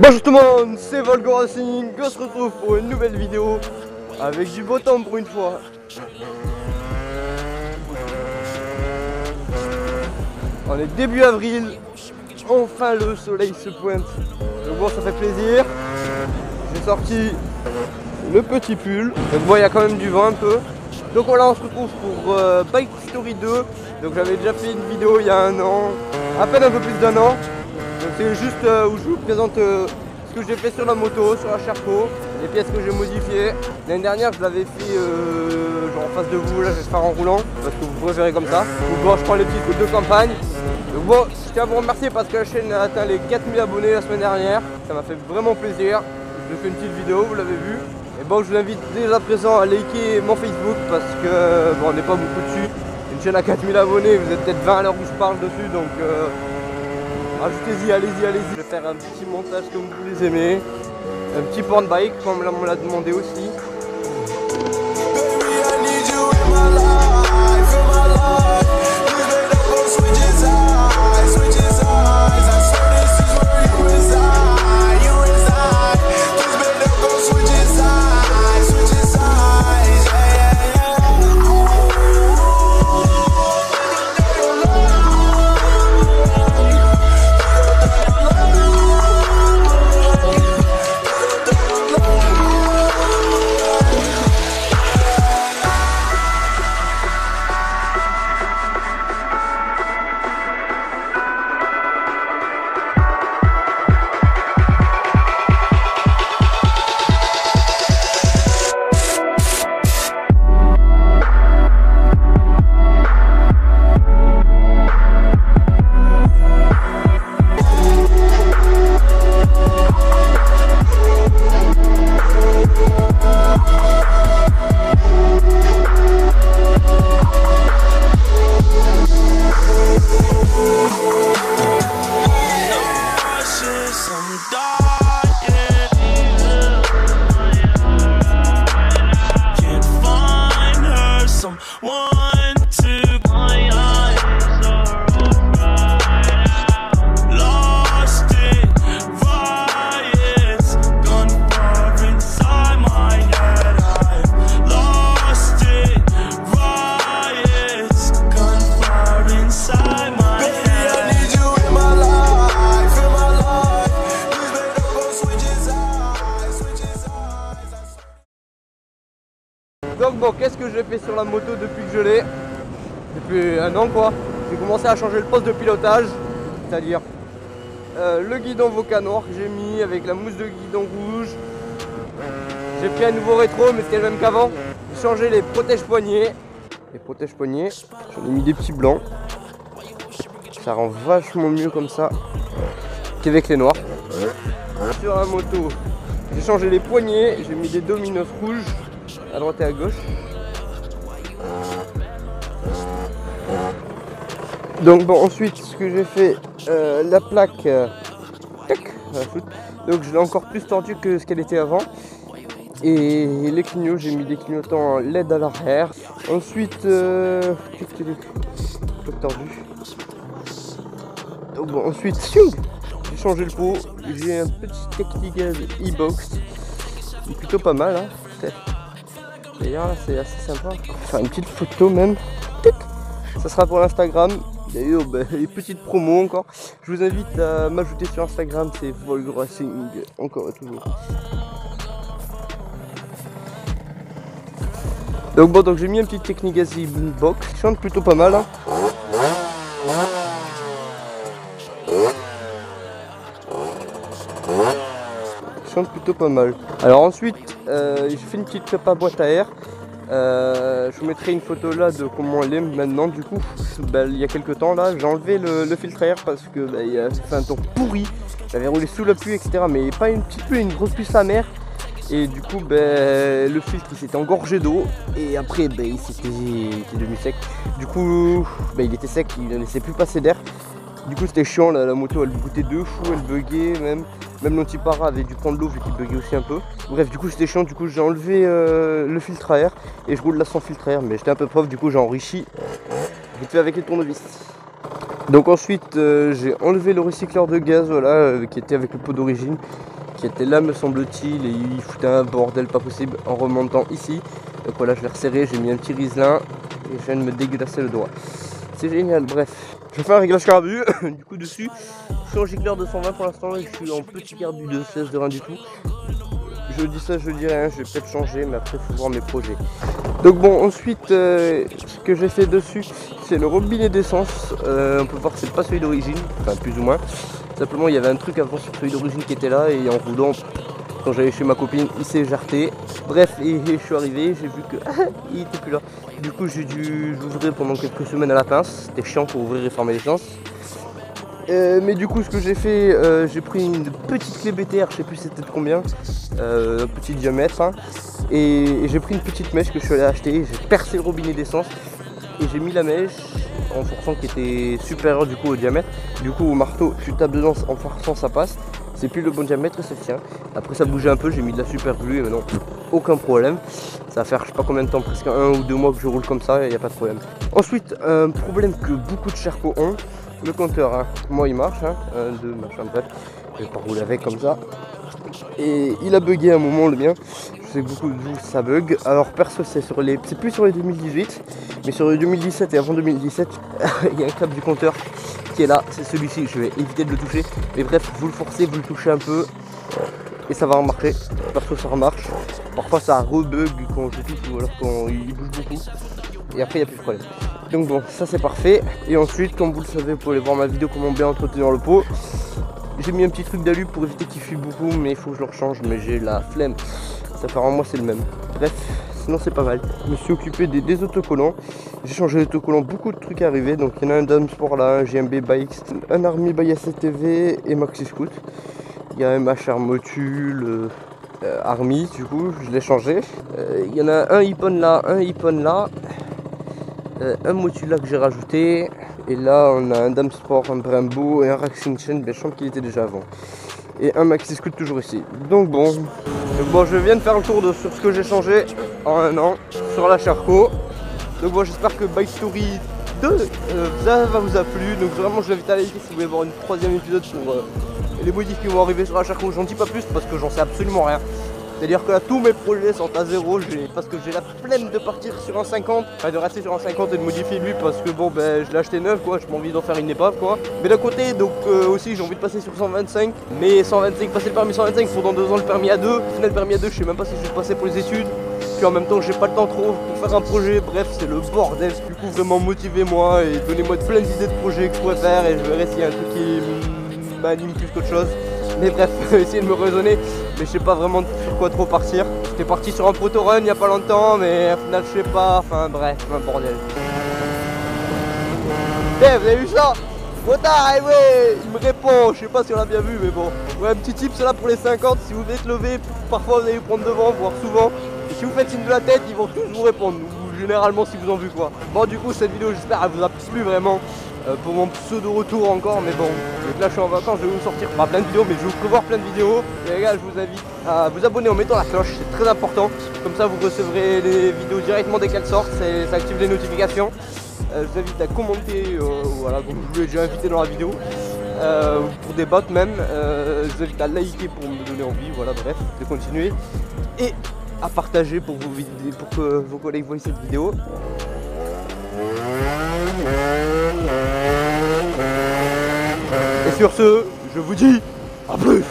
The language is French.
Bonjour tout le monde, c'est Volgo Racing, on se retrouve pour une nouvelle vidéo avec du beau temps pour une fois. On est début avril, enfin le soleil se pointe, donc bon ça fait plaisir. J'ai sorti le petit pull, donc bon il y a quand même du vent un peu. Donc voilà, on se retrouve pour Bike Story 2, donc j'avais déjà fait une vidéo il y a un an, à peine un peu plus d'1 an. Donc c'est juste où je vous présente ce que j'ai fait sur la moto, sur la Sherco, les pièces que j'ai modifiées. L'année dernière je l'avais fait genre en face de vous, là je vais faire en roulant, parce que vous préférez comme ça. Donc bon, je prends les petites routes de campagne. Donc bon, je tiens à vous remercier parce que la chaîne a atteint les 4000 abonnés la semaine dernière. Ça m'a fait vraiment plaisir. Je fais une petite vidéo, vous l'avez vu. Et bon, je vous invite dès à présent à liker mon Facebook parce que bon, on n'est pas beaucoup dessus. Une chaîne à 4000 abonnés, vous êtes peut-être 20 à l'heure où je parle dessus, donc ajoutez-y, allez-y, allez-y. Je vais faire un petit montage comme vous les aimez. Un petit porn bike comme on me l'a demandé aussi. Donc bon, qu'est-ce que j'ai fait sur la moto depuis que je l'ai? Depuis 1 an quoi. J'ai commencé à changer le poste de pilotage, c'est-à-dire le guidon Voca noir que j'ai mis avec la mousse de guidon rouge. J'ai pris un nouveau rétro mais c'était le même qu'avant. J'ai changé les protège-poignets. Les protège-poignets, j'en ai mis des petits blancs. Ça rend vachement mieux comme ça qu'avec les noirs. Sur la moto, j'ai changé les poignets, j'ai mis des dominos rouges à droite et à gauche. Donc bon, ensuite ce que j'ai fait, la plaque donc je l'ai encore plus tordue que ce qu'elle était avant. Et les clignots, j'ai mis des clignotants LED à l'arrière. Ensuite tordu. Donc bon, ensuite j'ai changé le pot, j'ai un petit Technigas e-box, il est plutôt pas mal hein. D'ailleurs là c'est assez sympa, enfin une petite photo même, ça sera pour l'Instagram. D'ailleurs une petite promo encore, je vous invite à m'ajouter sur Instagram, c'est Volgo Racing encore et toujours. Donc bon, donc j'ai mis un petit Technigas e-box, qui chante plutôt pas mal hein. Chante plutôt pas mal. Alors ensuite j'ai fait une petite clap à boîte à air. Je vous mettrai une photo là de comment elle est maintenant. Du coup il y a quelques temps là j'ai enlevé le filtre à air parce que il a fait un temps pourri. J'avais roulé sous la pluie etc, mais pas une petite pluie, une grosse pluie sa mère. Et du coup le filtre il s'était engorgé d'eau et après il était devenu sec. Du coup il était sec, il ne laissait plus passer d'air. Du coup c'était chiant, la moto elle goûtait de fou, elle buguait, même l'antipara avait dû prendre l'eau vu qu'il buguait aussi un peu. Bref, du coup c'était chiant, du coup j'ai enlevé le filtre à air et je roule là sans filtre à air, mais j'étais un peu prof, du coup j'ai enrichi vite fait avec les tournevis. Donc ensuite j'ai enlevé le recycleur de gaz, voilà, qui était avec le pot d'origine, qui était là me semble-t-il, et il foutait un bordel pas possible en remontant ici. Donc voilà, je l'ai resserré, j'ai mis un petit riselin et je viens de me dégueulasser le doigt. C'est génial, bref. Je fais un réglage carbu, du coup dessus, je suis en gicleur 220 pour l'instant et je suis en petit carbu de 16 de rien du tout. Je dis ça, je dis rien, je vais peut-être changer, mais après il faut voir mes projets. Donc bon, ensuite, ce que j'ai fait dessus, c'est le robinet d'essence. On peut voir que c'est pas celui d'origine, enfin plus ou moins. Simplement, il y avait un truc avant sur celui d'origine qui était là, et en roulant, quand j'allais chez ma copine, il s'est jarté. Bref, et je suis arrivé, j'ai vu que il était plus là. Du coup, j'ai dû l'ouvrir pendant quelques semaines à la pince. C'était chiant pour ouvrir et fermer l'essence. Mais du coup, ce que j'ai fait, j'ai pris une petite clé BTR, je sais plus c'était de combien, un petit diamètre, hein, et j'ai pris une petite mèche que je suis allé acheter, j'ai percé le robinet d'essence et j'ai mis la mèche en forçant qui était supérieur du coup au diamètre. Du coup, au marteau, tu tapes dedans en forçant, ça passe. C'est plus le bon diamètre et ça tient. Après, ça bougeait un peu, j'ai mis de la super glue et maintenant, aucun problème. Ça va faire je sais pas combien de temps, presque 1 ou 2 mois que je roule comme ça et il n'y a pas de problème. Ensuite, un problème que beaucoup de Sherco ont. Le compteur, hein. Moi il marche, hein. 1, 2, machin, bref, je vais pas rouler avec comme ça. Et il a bugué à un moment le mien, je sais que beaucoup de vous ça bug. Alors perso c'est plus sur les 2018, mais sur les 2017 et avant 2017, il y a un câble du compteur qui est là, c'est celui-ci, je vais éviter de le toucher. Mais bref, vous le forcez, vous le touchez un peu, et ça va remarcher. Perso ça remarche, parfois ça rebug quand je touche ou alors quand il bouge beaucoup. Et après il n'y a plus de problème. Donc bon, ça c'est parfait. Et ensuite, comme vous le savez, vous pouvez aller voir ma vidéo comment bien entretenir le pot. J'ai mis un petit truc d'alu pour éviter qu'il fuit beaucoup, mais il faut que je le rechange, mais j'ai la flemme. Ça fait un mois c'est le même. Bref, sinon c'est pas mal. Je me suis occupé des autocollants. J'ai changé les autocollants, beaucoup de trucs arrivés. Donc il y en a un Dame Sport là, un GMB Bikes, un Army by ACTV et Maxi Scoot. Il y a un MHR Motul Army, du coup je l'ai changé. Il y en a un Ippon là, un Ippon là. Un Motula que j'ai rajouté, et là on a un Dame Sport, un Brembo et un Racing Chain, je pense qu'il était déjà avant, et un Maxi Scoot toujours ici. Donc bon, je viens de faire le tour sur ce que j'ai changé en 1 an sur la Sherco. Donc bon, j'espère que Bike Story 2 ça va vous a plu. Donc vraiment je vous invite à liker si vous voulez voir une 3e épisode sur les modifs qui vont arriver sur la Sherco. J'en dis pas plus parce que j'en sais absolument rien. C'est-à-dire que là, tous mes projets sont à zéro, parce que j'ai la flemme de partir sur un 50, enfin de rester sur un 50 et de modifier lui parce que bon ben je l'ai acheté neuf quoi, j'ai envie d'en faire une épave quoi. Mais d'un côté donc aussi j'ai envie de passer sur 125, mais 125, passer le permis 125 pour dans 2 ans le permis A2. Au final le permis A2 je sais même pas si je vais passer pour les études. Puis en même temps j'ai pas le temps trop pour faire un projet, bref c'est le bordel. Du coup vraiment motivez-moi et donnez-moi plein d'idées de projets que je pourrais faire et je verrai s'il y a un truc qui m'anime plus qu'autre chose. Mais bref, essayer de me raisonner, mais je sais pas vraiment sur quoi trop partir. J'étais parti sur un proto run il y a pas longtemps, mais au final je sais pas, enfin bref, un bordel. Eh, vous avez vu ça? Motard, ouais, il me répond, je sais pas si on l'a bien vu, mais bon. Ouais, un petit tip, c'est là pour les 50, si vous êtes levé, parfois vous allez vous prendre devant, voire souvent. Et si vous faites signe de la tête, ils vont tous vous répondre, ou généralement si vous en vu quoi. Bon, du coup, cette vidéo, j'espère elle vous a plu vraiment. Pour mon pseudo retour encore, mais bon, là je suis en vacances, je vais vous sortir pas plein de vidéos, mais je vais vous prévoir plein de vidéos. Et les gars, je vous invite à vous abonner en mettant la cloche, c'est très important. Comme ça, vous recevrez les vidéos directement dès qu'elles sortent, ça active les notifications. Je vous invite à commenter, voilà, comme je vous l'ai déjà invité dans la vidéo, pour des bots même. Je vous invite à liker pour me donner envie, voilà, bref, de continuer. Et à partager pour que vos collègues voient cette vidéo. Et sur ce, je vous dis à plus.